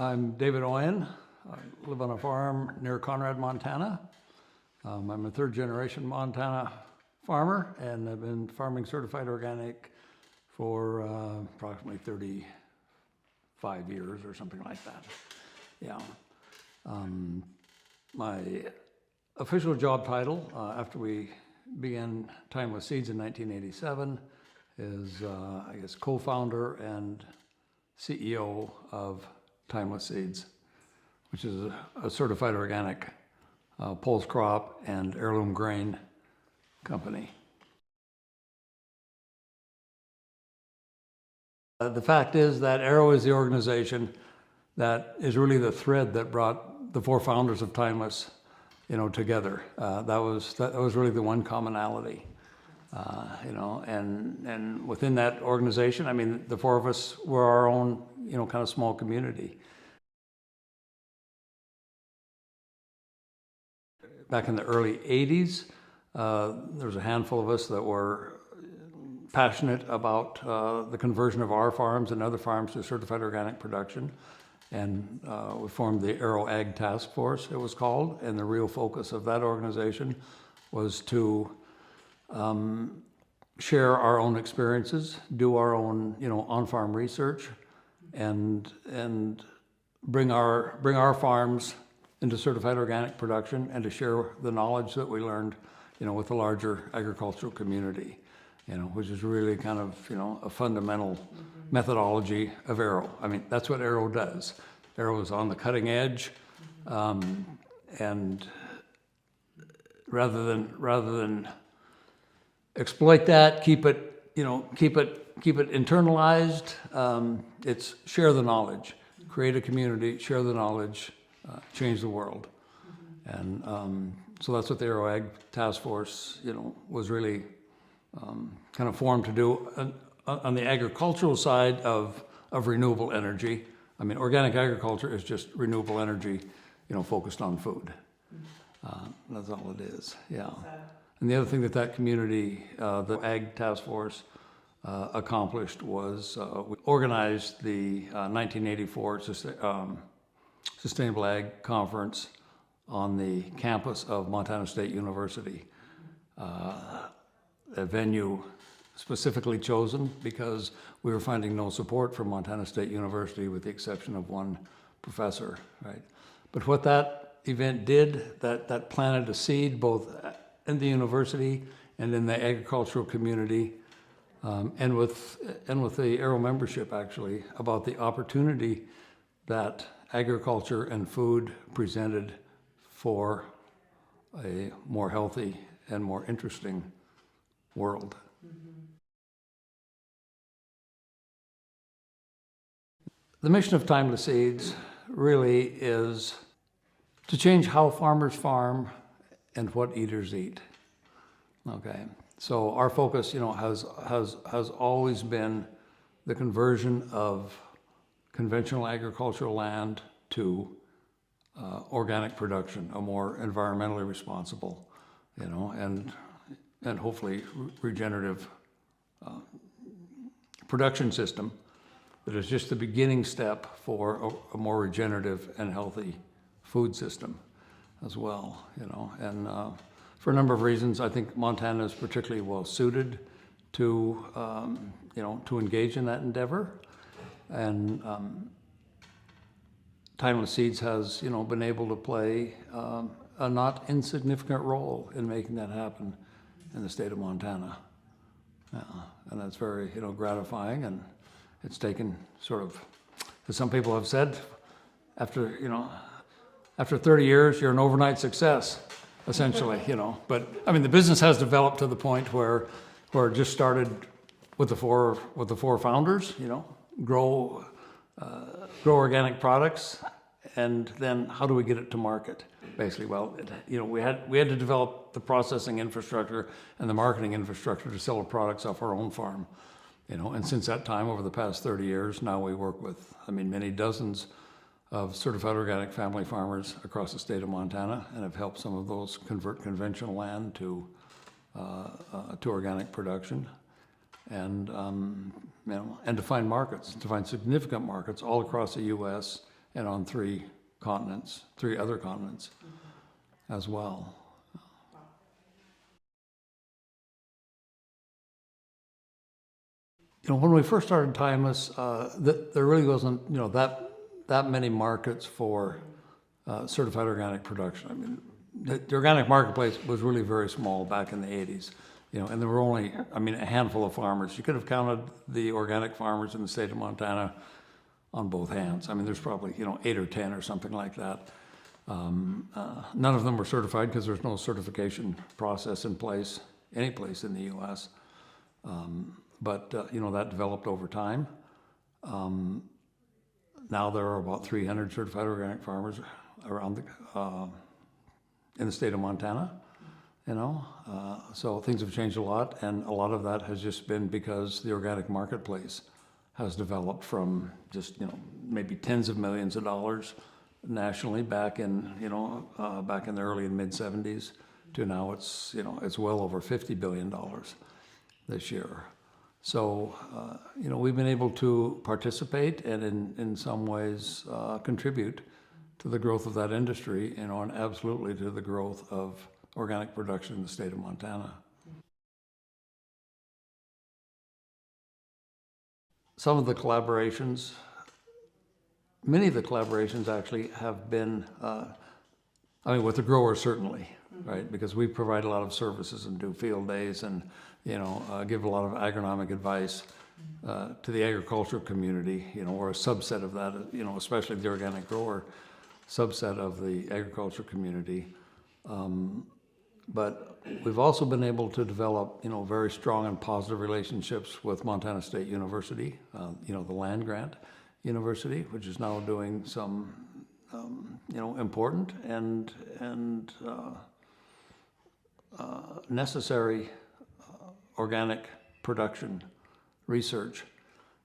I'm David Oien. I live on a farm near Conrad, Montana. I'm a third generation Montana farmer, and I've been farming certified organic for approximately 35 years or something like that. Yeah. My official job title after we began Timeless Seeds in 1987 is, I guess, co-founder and CEO of Timeless Seeds, which is a certified organic pulse crop and heirloom grain company. The fact is that AERO is the organization that is really the thread that brought the four founders of Timeless, together. That was really the one commonality, and within that organization, I mean, the four of us were our own, kind of small community. Back in the early 80s, there was a handful of us that were passionate about the conversion of our farms and other farms to certified organic production. And we formed the AERO Ag Task Force, it was called, and the real focus of that organization was to share our own experiences, do our own, on-farm research, and bring our farms into certified organic production, and to share the knowledge that we learned, with the larger agricultural community, which is really kind of, a fundamental methodology of AERO. I mean, that's what AERO does. AERO is on the cutting edge, and rather than exploit that, keep it internalized, it's share the knowledge, create a community, share the knowledge, change the world. And so that's what the AERO Ag Task Force, was really kind of formed to do on the agricultural side of renewable energy. I mean, organic agriculture is just renewable energy, focused on food. That's all it is, yeah. And the other thing that community, the Ag Task Force, accomplished was we organized the 1984 Sustainable Ag Conference on the campus of Montana State University. A venue specifically chosen because we were finding no support from Montana State University with the exception of one professor, right? But what that event did, that planted a seed both in the university and in the agricultural community, and with the AERO membership actually, about the opportunity that agriculture and food presented for a more healthy and more interesting world. The mission of Timeless Seeds really is to change how farmers farm and what eaters eat. Okay, so our focus, has always been the conversion of conventional agricultural land to organic production, a more environmentally responsible, and hopefully regenerative production system that is just the beginning step for a more regenerative and healthy food system as well, and for a number of reasons, I think Montana is particularly well suited to, to engage in that endeavor. And Timeless Seeds has, been able to play a not insignificant role in making that happen in the state of Montana. And that's very, gratifying, and it's taken sort of, as some people have said, after 30 years, you're an overnight success, essentially, But I mean, the business has developed to the point where it just started with the four founders, grow organic products, and then how do we get it to market? Basically, well, we had to develop the processing infrastructure and the marketing infrastructure to sell our products off our own farm, And since that time, over the past 30 years, now we work with, many dozens of certified organic family farmers across the state of Montana, and have helped some of those convert conventional land to organic production. And to find markets, to find significant markets all across the U.S. and on three other continents as well. When we first started Timeless, there really wasn't, that many markets for certified organic production. I mean, the organic marketplace was really very small back in the 80s, and there were only, a handful of farmers. You could have counted the organic farmers in the state of Montana on both hands. I mean, there's probably, 8 or 10 or something like that. None of them were certified because there's no certification process in place, any place in the U.S. But that developed over time. Now there are about 300 certified organic farmers around in the state of Montana. So things have changed a lot, and a lot of that has just been because the organic marketplace has developed from just maybe tens of millions of dollars nationally back in the early and mid 70s to now it's well over $50 billion this year. So we've been able to participate and in some ways contribute to the growth of that industry, and absolutely to the growth of organic production in the state of Montana. Some of the collaborations, many of the collaborations actually have been, with the growers certainly, right? Because we provide a lot of services and do field days and, give a lot of agronomic advice to the agricultural community, or a subset of that, especially the organic grower subset of the agriculture community. But we've also been able to develop, very strong and positive relationships with Montana State University, the land grant university, which is now doing some, important and necessary organic production research.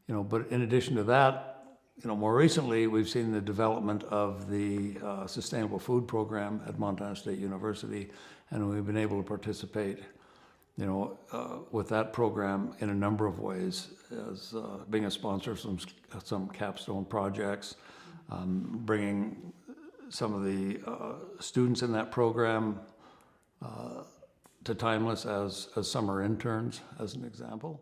But in addition to that, more recently, we've seen the development of the Sustainable Food Program at Montana State University, and we've been able to participate, with that program in a number of ways, as being a sponsor of some capstone projects, bringing some of the students in that program to Timeless as summer interns, as an example.